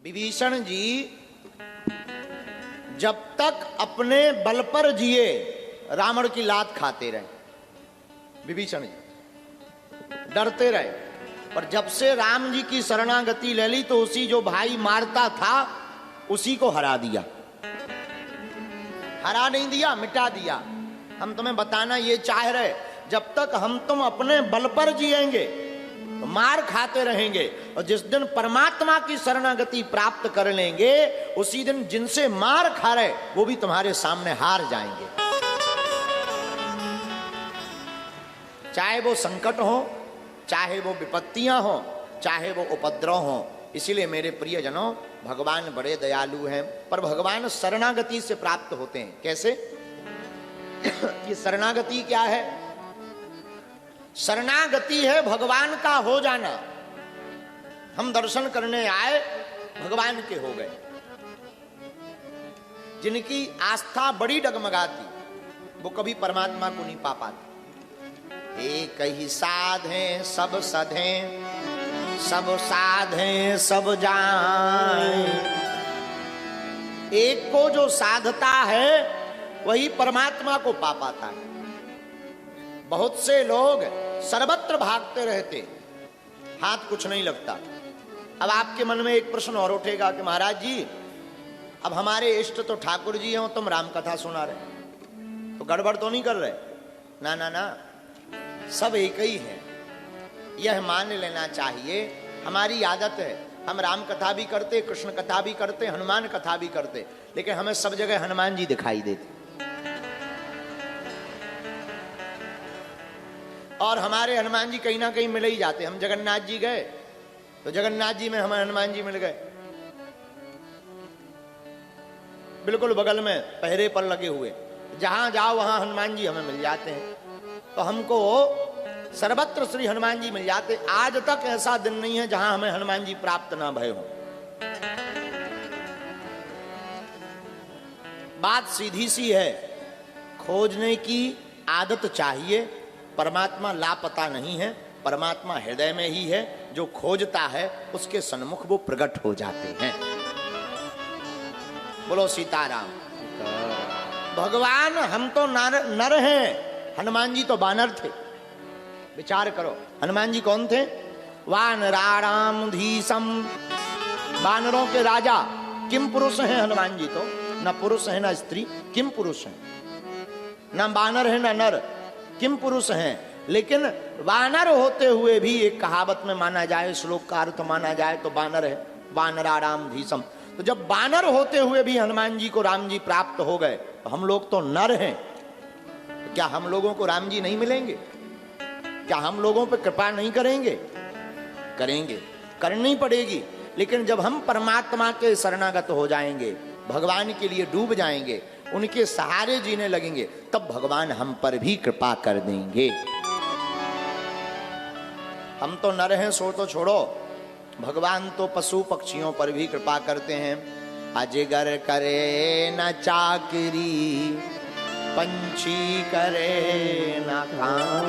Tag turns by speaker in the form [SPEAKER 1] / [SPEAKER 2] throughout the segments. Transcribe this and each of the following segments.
[SPEAKER 1] विभीषण जी जब तक अपने बल पर जिए रावण की लात खाते रहे, विभीषण जी डरते रहे। पर जब से राम जी की शरणागति ले ली तो उसी जो भाई मारता था उसी को हरा दिया। हरा नहीं दिया, मिटा दिया। हम तुम्हें बताना ये चाह रहे, जब तक हम तुम अपने बल पर जिएंगे तो मार खाते रहेंगे, और जिस दिन परमात्मा की शरणागति प्राप्त कर लेंगे उसी दिन जिनसे मार खा रहे वो भी तुम्हारे सामने हार जाएंगे। चाहे वो संकट हो, चाहे वो विपत्तियां हो, चाहे वो उपद्रव हो। इसीलिए मेरे प्रियजनों, भगवान बड़े दयालु हैं, पर भगवान शरणागति से प्राप्त होते हैं। कैसे? ये शरणागति क्या है? शरणागति है भगवान का हो जाना। हम दर्शन करने आए, भगवान के हो गए। जिनकी आस्था बड़ी डगमगाती वो कभी परमात्मा को नहीं पा पाते। एक ही साधे सब सधे, सब साधे सब जाए। एक को जो साधता है वही परमात्मा को पा पाता है। बहुत से लोग सर्वत्र भागते रहते, हाथ कुछ नहीं लगता। अब आपके मन में एक प्रश्न और उठेगा कि महाराज जी, अब हमारे इष्ट तो ठाकुर जी हैं, तुम राम कथा सुना रहे, तो गड़बड़ तो नहीं कर रहे? ना ना ना, सब एक ही है, यह मान लेना चाहिए। हमारी आदत है, हम राम कथा भी करते, कृष्ण कथा भी करते, हनुमान कथा भी करते, लेकिन हमें सब जगह हनुमान जी दिखाई देते। और हमारे हनुमान जी कहीं ना कहीं मिल ही जाते। हम जगन्नाथ जी गए तो जगन्नाथ जी में हमें हनुमान जी मिल गए, बिल्कुल बगल में पहरे पर लगे हुए। जहां जाओ वहां हनुमान जी हमें मिल जाते हैं, तो हमको सर्वत्र श्री हनुमान जी मिल जाते। आज तक ऐसा दिन नहीं है जहां हमें हनुमान जी प्राप्त ना भय हो। बात सीधी सी है, खोजने की आदत चाहिए। परमात्मा लापता नहीं है, परमात्मा हृदय में ही है। जो खोजता है उसके सन्मुख वो प्रकट हो जाते हैं। बोलो सीताराम। भगवान हम तो नर हैं, हनुमान जी तो बानर थे। विचार करो, हनुमान जी कौन थे? वानराणाम धीसम, बानरों के राजा। किम पुरुष हैं हनुमान जी? तो न पुरुष है न स्त्री, किम पुरुष है? न बानर है न नर, किम पुरुष हैं। लेकिन वानर होते हुए भी एक कहावत में माना जाए, श्लोक का अर्थ माना जाए तो बानर है, वानराणाम धीसम। तो जब बानर होते हुए भी हनुमान जी को राम जी प्राप्त हो गए, तो हम लोग तो नर हैं, तो क्या हम लोगों को राम जी नहीं मिलेंगे? क्या हम लोगों पर कृपा नहीं करेंगे? करेंगे, करनी पड़ेगी। लेकिन जब हम परमात्मा के शरणागत हो जाएंगे, भगवान के लिए डूब जाएंगे, उनके सहारे जीने लगेंगे, तब भगवान हम पर भी कृपा कर देंगे। हम तो नर हैं सो तो छोड़ो, भगवान तो पशु पक्षियों पर भी कृपा करते हैं। अजगर करे न चाकरी, पंछी करे न काम,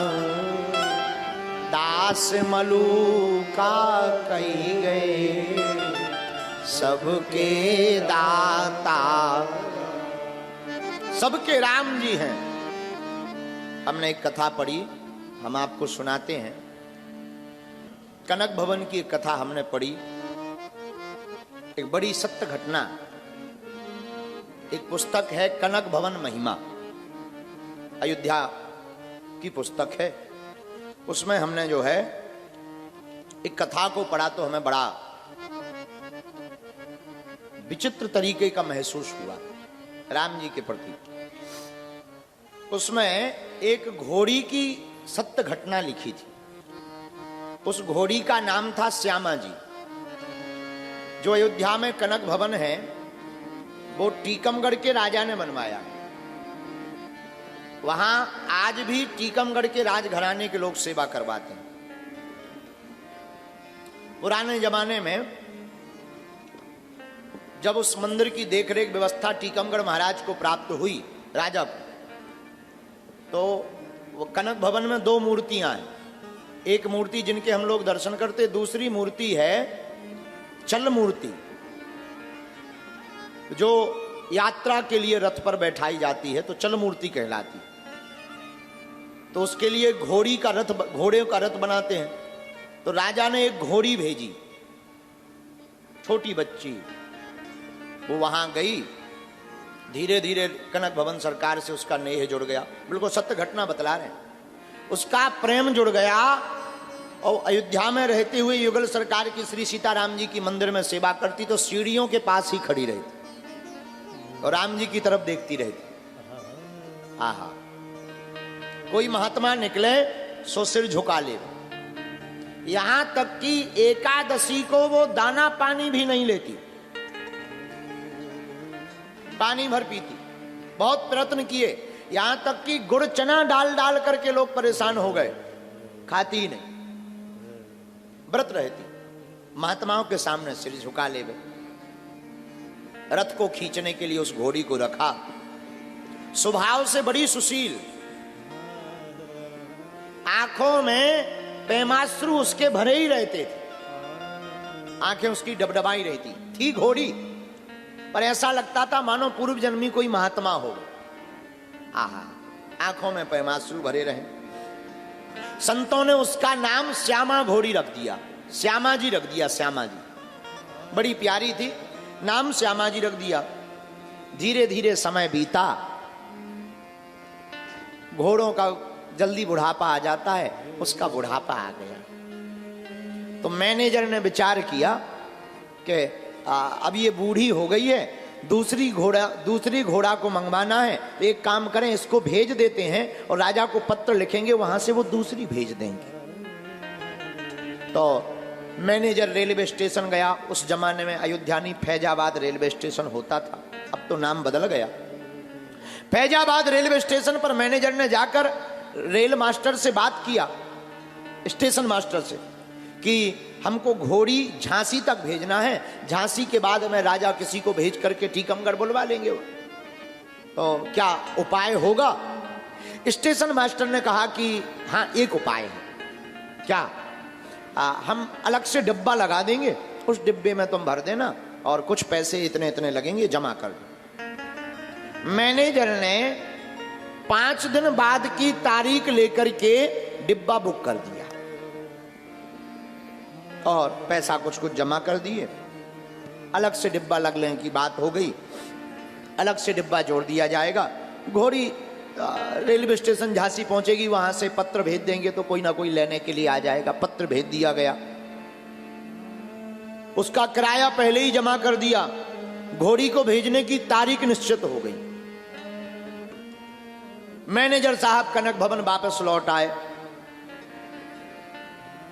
[SPEAKER 1] दास मलूका कही गए, सबके दाता सबके राम जी हैं। हमने एक कथा पढ़ी, हम आपको सुनाते हैं। कनक भवन की एक कथा हमने पढ़ी, एक बड़ी सत्य घटना। एक पुस्तक है कनक भवन महिमा, अयोध्या की पुस्तक है। उसमें हमने जो है एक कथा को पढ़ा तो हमें बड़ा विचित्र तरीके का महसूस हुआ राम जी के प्रति। उसमें एक घोड़ी की सत्य घटना लिखी थी। उस घोड़ी का नाम था श्यामा जी। जो अयोध्या में कनक भवन है वो टीकमगढ़ के राजा ने बनवाया। वहां आज भी टीकमगढ़ के राजघराने के लोग सेवा करवाते हैं। पुराने जमाने में जब उस मंदिर की देखरेख व्यवस्था टीकमगढ़ महाराज को प्राप्त हुई, राजा को, तो वो कनक भवन में दो मूर्तियां हैं। एक मूर्ति जिनके हम लोग दर्शन करते, दूसरी मूर्ति है चल मूर्ति। जो यात्रा के लिए रथ पर बैठाई जाती है तो चल मूर्ति कहलाती, तो उसके लिए घोड़ी का रथ, घोड़े का रथ बनाते हैं। तो राजा ने एक घोड़ी भेजी, छोटी बच्ची, वो वहां गई। धीरे धीरे कनक भवन सरकार से उसका नेह जुड़ गया, बिल्कुल सत्य घटना बतला रहे हैं। उसका प्रेम जुड़ गया और अयोध्या में रहते हुए युगल सरकार की श्री सीताराम जी की मंदिर में सेवा करती तो सीढ़ियों के पास ही खड़ी रहती और राम जी की तरफ देखती रहती। आहा, कोई महात्मा निकले सो सिर झुका ले। यहां तक कि एकादशी को वो दाना पानी भी नहीं लेती, पानी भर पीती। बहुत प्रयत्न किए, यहां तक कि गुड़ चना डाल डाल करके लोग परेशान हो गए, खाती ही नहीं, व्रत रहती। महात्माओं के सामने सिर झुका ले गए। रथ को खींचने के लिए उस घोड़ी को रखा, स्वभाव से बड़ी सुशील, आंखों में प्रेमाश्रु उसके भरे ही रहते थे, आंखें उसकी डबडबाई रहती थी घोड़ी, पर ऐसा लगता था मानो पूर्व जन्मी कोई महात्मा हो। आहा, आंखों में प्रेमाश्रु भरे रहे। संतों ने उसका नाम श्यामा घोड़ी रख दिया, श्यामा जी रख दिया, श्यामा जी, बड़ी प्यारी थी, नाम श्यामा जी रख दिया। धीरे धीरे समय बीता, घोड़ों का जल्दी बुढ़ापा आ जाता है, उसका बुढ़ापा आ गया। तो मैनेजर ने विचार किया कि अब ये बूढ़ी हो गई है, दूसरी घोड़ा को मंगवाना है, तो एक काम करें, इसको भेज देते हैं और राजा को पत्र लिखेंगे, वहां से वो दूसरी भेज देंगे। तो मैनेजर रेलवे स्टेशन गया। उस जमाने में अयोध्या नहीं, फैजाबाद रेलवे स्टेशन होता था, अब तो नाम बदल गया। फैजाबाद रेलवे स्टेशन पर मैनेजर ने जाकर रेल मास्टर से बात किया, स्टेशन मास्टर से, कि हमको घोड़ी झांसी तक भेजना है, झांसी के बाद में राजा किसी को भेज करके टीकमगढ़ बुलवा लेंगे, तो क्या उपाय होगा? स्टेशन मास्टर ने कहा कि हाँ, एक उपाय है। क्या? हम अलग से डिब्बा लगा देंगे, उस डिब्बे में तुम भर देना और कुछ पैसे इतने इतने लगेंगे, जमा कर दो। मैनेजर ने 5 दिन बाद की तारीख लेकर के डिब्बा बुक कर दिया और पैसा कुछ कुछ जमा कर दिए। अलग से डिब्बा लगने की बात हो गई, अलग से डिब्बा जोड़ दिया जाएगा। घोड़ी रेलवे स्टेशन झांसी पहुंचेगी, वहां से पत्र भेज देंगे तो कोई ना कोई लेने के लिए आ जाएगा। पत्र भेज दिया गया, उसका किराया पहले ही जमा कर दिया, घोड़ी को भेजने की तारीख निश्चित हो गई। मैनेजर साहब कनक भवन वापस लौट आए।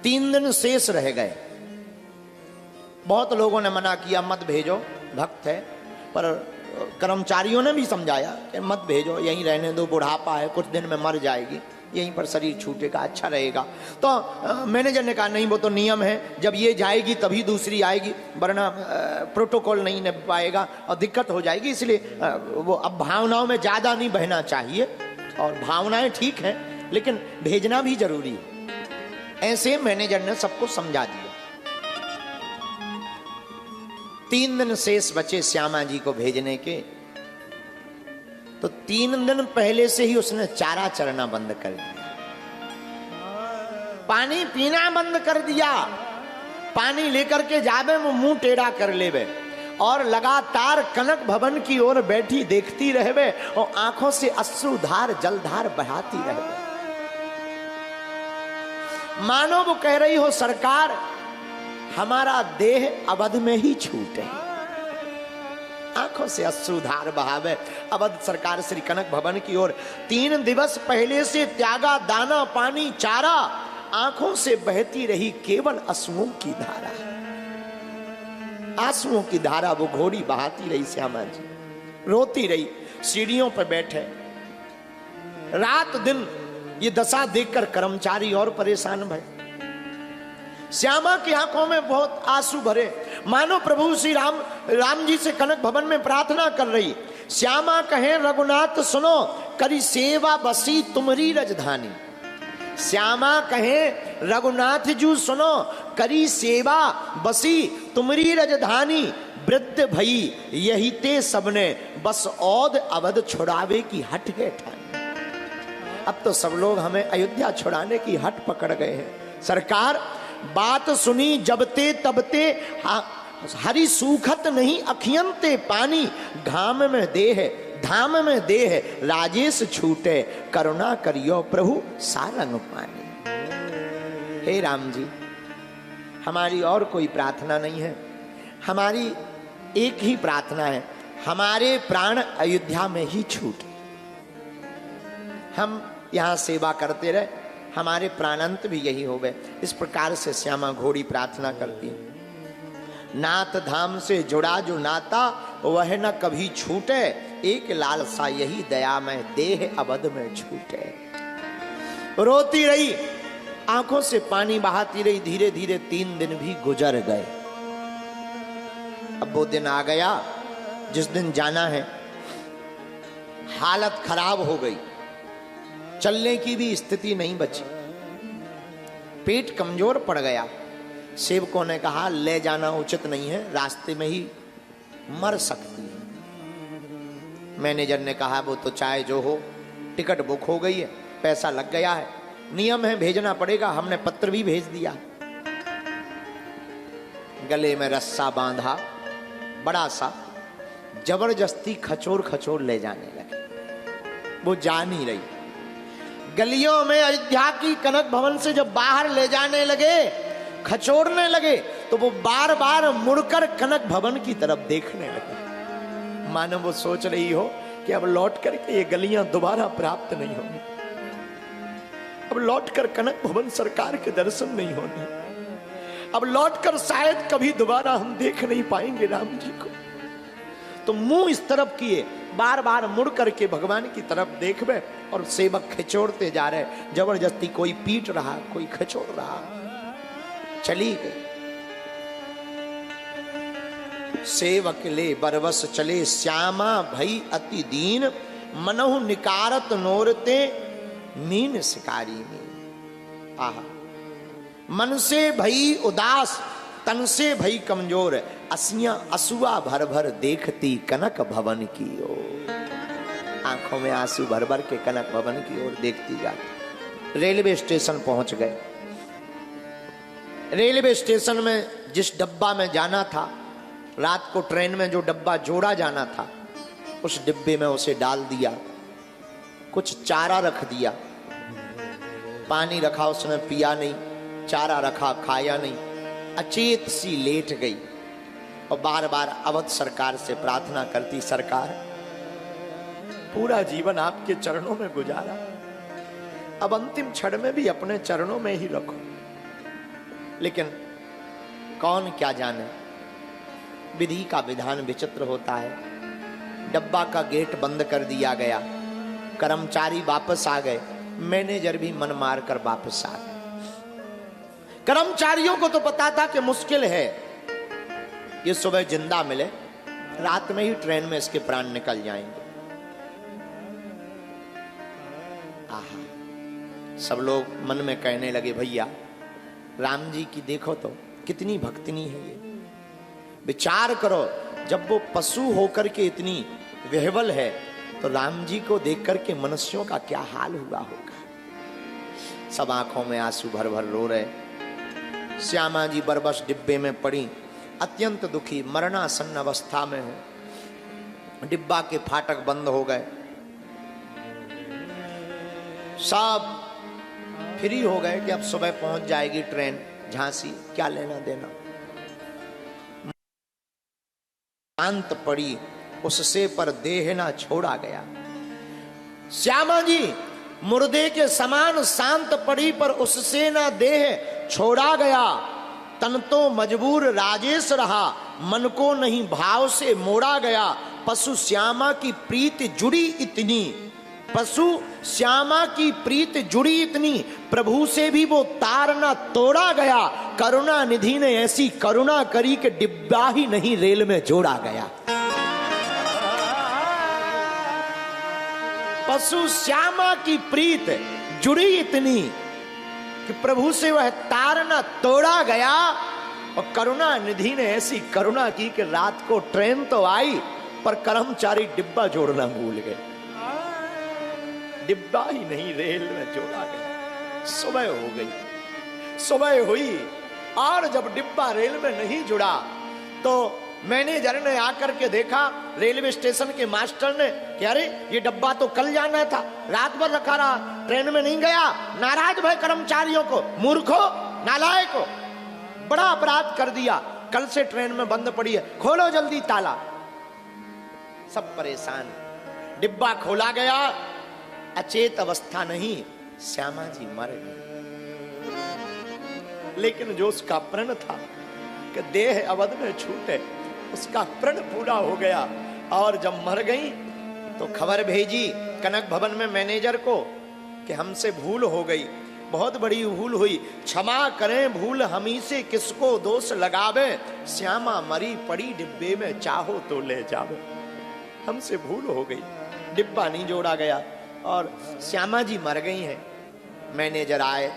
[SPEAKER 1] 3 दिन शेष रह गए। बहुत लोगों ने मना किया, मत भेजो, भक्त है, पर कर्मचारियों ने भी समझाया कि मत भेजो, यहीं रहने दो, बुढ़ापा है, कुछ दिन में मर जाएगी, यहीं पर शरीर छूटेगा, अच्छा रहेगा। तो मैनेजर ने कहा नहीं, वो तो नियम है, जब ये जाएगी तभी दूसरी आएगी, वरना प्रोटोकॉल नहीं निभ पाएगा और दिक्कत हो जाएगी, इसलिए वो अब भावनाओं में ज्यादा नहीं बहना चाहिए, और भावनाएं ठीक है लेकिन भेजना भी जरूरी है। ऐसे मैनेजर ने सबको समझा दिया। 3 दिन शेष बचे श्यामा जी को भेजने के, तो 3 दिन पहले से ही उसने चारा चरना बंद कर दिया, पानी पीना बंद कर दिया। पानी लेकर के जावे वो मुंह टेढ़ा कर लेवे और लगातार कनक भवन की ओर बैठी देखती रहवे और आंखों से अश्रुधार जलधार बहाती रहवे, मानो वो कह रही हो सरकार हमारा देह अवध में ही छूटे। आंखों से अश्रुधार बहावे अवध सरकार श्री कनक भवन की ओर। 3 दिवस पहले से त्यागा दाना पानी चारा, आंखों से बहती रही केवल आंसुओं की धारा। आंसुओं की धारा वो घोड़ी बहाती रही, श्यामा जी रोती रही, सीढ़ियों पर बैठे। रात दिन ये दशा देखकर कर्मचारी और परेशान भरे। श्यामा की आंखों में बहुत आंसू भरे, मानो प्रभु श्री राम जी से कनक भवन में प्रार्थना कर रही। श्यामा कहे रघुनाथ सुनो, करी सेवा बसी तुम्हारी राजधानी। श्यामा कहे रघुनाथ जू सुनो, करी सेवा बसी तुम्हारी राजधानी। वृद्ध भई यही ते सबने, बस औद अवध छुड़ावे की हट है ठानी। अब तो सब लोग हमें अयोध्या छुड़ाने की हट पकड़ गए हैं। सरकार बात सुनी जबते तबते, हरि सूखत नहीं अखियंते पानी, घाम में देह धाम में देह राजेश छूटे, करुणा करियो प्रभु सारंग पानी। हे राम जी, हमारी और कोई प्रार्थना नहीं है, हमारी एक ही प्रार्थना है, हमारे प्राण अयोध्या में ही छूटे। हम यहाँ सेवा करते रहे, हमारे प्राणांत भी यही हो गए। इस प्रकार से श्यामा घोड़ी प्रार्थना करती है। नाथ धाम से जुड़ा जो नाता वह न कभी छूटे, एक लालसा यही दया में देह अवध में छूटे। रोती रही, आंखों से पानी बहाती रही। धीरे धीरे 3 दिन भी गुजर गए। अब वो दिन आ गया जिस दिन जाना है। हालत खराब हो गई, चलने की भी स्थिति नहीं बची, पेट कमजोर पड़ गया। सेवकों ने कहा ले जाना उचित नहीं है, रास्ते में ही मर सकती है। मैनेजर ने कहा वो तो चाहे जो हो, टिकट बुक हो गई है, पैसा लग गया है, नियम है भेजना पड़ेगा, हमने पत्र भी भेज दिया। गले में रस्सा बांधा बड़ा सा, जबरदस्ती खचोर खचोर ले जाने लगे। वो जा नहीं रही। गलियों में अयोध्या की कनक भवन से जब बाहर ले जाने लगे, खचोरने लगे, तो वो बार बार मुड़कर कनक भवन की तरफ देखने लगे। मानो वो सोच रही हो कि अब लौट करके ये गलियां दोबारा प्राप्त नहीं होंगी, अब लौटकर कनक भवन सरकार के दर्शन नहीं होने, अब लौटकर शायद कभी दोबारा हम देख नहीं पाएंगे राम जी को। तो मुंह इस तरफ किए, बार बार मुड़ करके भगवान की तरफ देखबे, और सेवक खिचोड़ते जा रहे, जबरदस्ती कोई पीट रहा, कोई खिचोड़ रहा। चली गई। सेवक ले बरवस चले, श्यामा भई अति दीन, मनहु निकारत नोरते मीन शिकारी में। आहा, मन से भई उदास, तन से भई कमजोर, असिया असुआ भर भर देखती कनक भवन की ओर। आंखों में आंसू भर भर के कनक भवन की ओर देखती जाती। रेलवे स्टेशन पहुंच गए। रेलवे स्टेशन में जिस डब्बा में जाना था, रात को ट्रेन में जो डब्बा जोड़ा जाना था, उस डिब्बे में उसे डाल दिया। कुछ चारा रख दिया, पानी रखा उसने पिया नहीं, चारा रखा खाया नहीं, अचेत सी लेट गई और बार बार अवध सरकार से प्रार्थना करती, सरकार पूरा जीवन आपके चरणों में गुजारा, अब अंतिम क्षण में भी अपने चरणों में ही रखो। लेकिन कौन क्या जाने, विधि का विधान विचित्र होता है। डब्बा का गेट बंद कर दिया गया, कर्मचारी वापस आ गए, मैनेजर भी मन मार कर वापस आ गए। कर्मचारियों को तो पता था कि मुश्किल है, ये सुबह जिंदा मिले, रात में ही ट्रेन में इसके प्राण निकल जाएंगे। आहा, सब लोग मन में कहने लगे, भैया राम जी की देखो तो कितनी भक्तिनी है ये, विचार करो, जब वो पशु होकर के इतनी विह्वल है, तो राम जी को देख करके मनुष्यों का क्या हाल हुआ होगा। सब आंखों में आंसू भर भर रो रहे। श्यामा जी बरबस डिब्बे में पड़ी, अत्यंत दुखी, मरणासन्न अवस्था में है। डिब्बा के फाटक बंद हो गए, सब फ्री हो गए कि अब सुबह पहुंच जाएगी ट्रेन झांसी, क्या लेना देना। शांत पड़ी, उससे पर देह ना छोड़ा गया। श्यामा जी मुर्दे के समान शांत पड़ी, पर उससे ना देह छोड़ा गया। तन तो मजबूर राजेश रहा, मन को नहीं भाव से मोड़ा गया। पशु श्यामा की प्रीत जुड़ी इतनी, पशु श्यामा की प्रीत जुड़ी इतनी, प्रभु से भी वो तार ना तोड़ा गया। करुणा निधि ने ऐसी करुणा करी कि डिब्बा ही नहीं रेल में जोड़ा गया। पशु श्यामा की प्रीत जुड़ी इतनी कि प्रभु से वह तार न तोड़ा गया। और करुणा निधि ने ऐसी करुणा की कि रात को ट्रेन तो आई पर कर्मचारी डिब्बा जोड़ना भूल गए। डिब्बा ही नहीं रेल में जोड़ा गया। सुबह हो गई, सुबह हुई और जब डिब्बा रेल में नहीं जुड़ा तो मैनेजर ने आकर के देखा, रेलवे स्टेशन के मास्टर ने कि अरे ये डब्बा तो कल जाना था, रात भर रखा रहा, ट्रेन में नहीं गया। नाराज भय कर्मचारियों को, मूर्खो, नालायको, बड़ा अपराध कर दिया, कल से ट्रेन में बंद पड़ी है, खोलो जल्दी ताला। सब परेशान। डिब्बा खोला गया, अचेत अवस्था नहीं, श्यामा जी मर गए। लेकिन जो उसका प्रण था कि देह अवध में छूटे, उसका प्रण पूरा हो गया। और जब मर गई तो खबर भेजी कनक भवन में मैनेजर को कि हमसे भूल हो गई, बहुत बड़ी भूल हुई, क्षमा करें, भूल हमी से किसको दोष लगावे, श्यामा मरी पड़ी डिब्बे में, चाहो तो ले जावे। हमसे भूल हो गई, डिब्बा नहीं जोड़ा गया और श्यामा जी मर गई हैं। मैनेजर आए,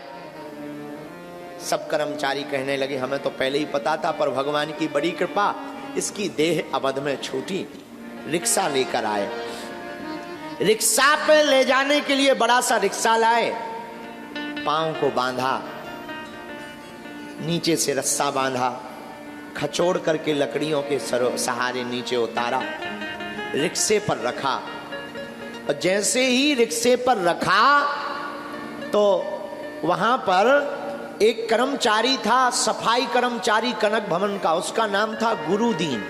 [SPEAKER 1] सब कर्मचारी कहने लगे हमें तो पहले ही पता था, पर भगवान की बड़ी कृपा, इसकी देह अवध में छूटी। रिक्शा लेकर आए, रिक्शा पे ले जाने के लिए बड़ा सा रिक्शा लाए, पांव को बांधा, नीचे से रस्सा बांधा, खचोड़ करके लकड़ियों के सहारे नीचे उतारा, रिक्शे पर रखा। और जैसे ही रिक्शे पर रखा तो वहां पर एक कर्मचारी था, सफाई कर्मचारी कनक भवन का, उसका नाम था गुरुदीन।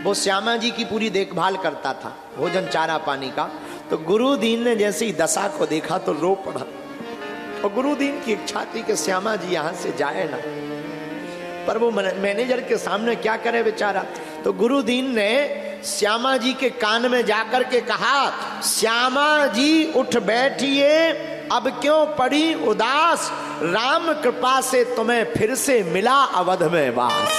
[SPEAKER 1] वो श्यामा जी की पूरी देखभाल करता था, भोजन चारा पानी का। तो गुरुदीन ने जैसे ही दशा को देखा तो रो पड़ा। और गुरुदीन की इच्छा थी कि श्यामा जी यहां से जाए ना, पर वो मैनेजर के सामने क्या करे बेचारा। तो गुरुदीन ने श्यामा जी के कान में जाकर के कहा, श्यामा जी उठ बैठिए, अब क्यों पड़ी उदास, राम कृपा से तुम्हें फिर से मिला अवध में वास।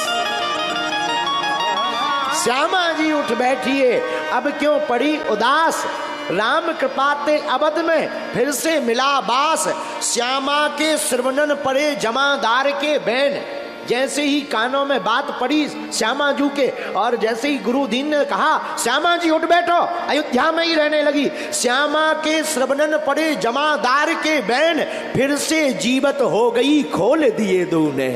[SPEAKER 1] श्यामा जी उठ बैठिए, अब क्यों पड़ी उदास, राम कृपा ते अवध में फिर से मिला बास। श्यामा के श्रवणन पड़े जमादार के बैन, जैसे ही कानों में बात पड़ी श्यामा जी के, और जैसे ही गुरुदीन ने कहा श्यामा जी उठ बैठो, अयोध्या में ही रहने लगी। श्यामा के श्रवणन पड़े जमादार के बैन, फिर से जीवत हो गई खोल दिए दूने,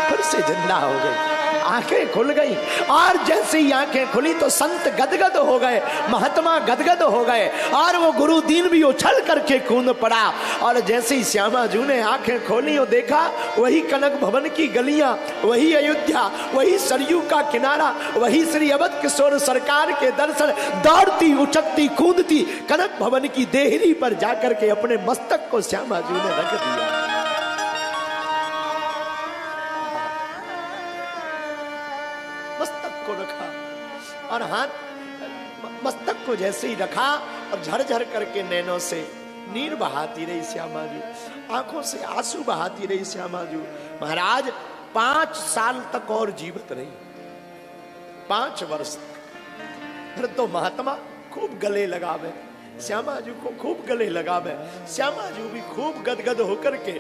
[SPEAKER 1] फिर से जिंदा हो गई, आंखें खुल गई। और जैसे ही आंखें खुली तो संत गदगद हो गए, महात्मा गदगद हो गए, और वो गुरुदीन भी उछल करके कूद पड़ा। और जैसे ही श्यामा जी ने आंखें खोली और देखा, वही कनक भवन की गलियां, वही अयोध्या, वही सरयू का किनारा, वही श्री अवध किशोर सरकार के दर्शन, दौड़ती उछकती कूदती कनक भवन की देहरी पर जाकर के अपने मस्तक को श्यामा जी ने रख दिया। मस्तक को रखा और हाथ मस्तक को जैसे ही रखा और झरझर करके नैनों से नीर बहाती रही श्यामा जी, आंखों से आंसू बहाती रही श्यामा जी। महाराज 5 साल तक और जीवित रही, 5 वर्ष तक। फिर तो महात्मा खूब गले लगावे, श्यामा जी को खूब गले लगावे। श्यामा जी भी खूब गदगद होकर के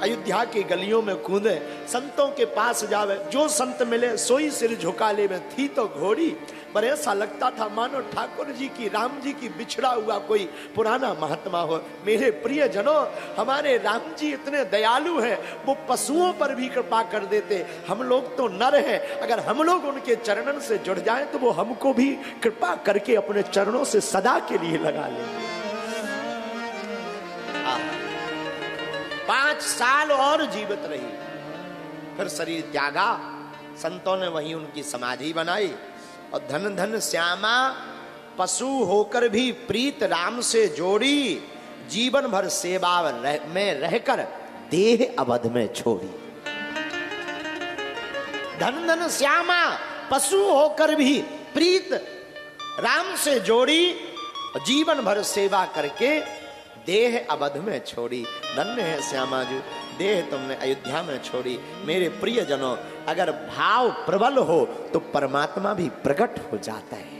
[SPEAKER 1] अयोध्या की गलियों में कूदे, संतों के पास जावे, जो संत मिले सोई सिर झुका ले। में थी तो घोड़ी, पर ऐसा लगता था मानो ठाकुर जी की, राम जी की बिछड़ा हुआ कोई पुराना महात्मा हो। मेरे प्रिय जनों, हमारे राम जी इतने दयालु हैं, वो पशुओं पर भी कृपा कर देते। हम लोग तो नर हैं, अगर हम लोग उनके चरणों से जुड़ जाएं तो वो हमको भी कृपा करके अपने चरणों से सदा के लिए लगा ले। 5 साल और जीवित रही, फिर शरीर त्यागा। संतों ने वहीं उनकी समाधि बनाई। और धन धन श्यामा पशु होकर भी प्रीत राम से जोड़ी, जीवन भर सेवा में रहकर देह अवध में छोड़ी। धन धन श्यामा पशु होकर भी प्रीत राम से जोड़ी, जीवन भर सेवा करके देह अवध में छोड़ी। धन्य है श्यामा जी, देह तुमने अयोध्या में छोड़ी। मेरे प्रिय जनों, अगर भाव प्रबल हो तो परमात्मा भी प्रकट हो जाता है।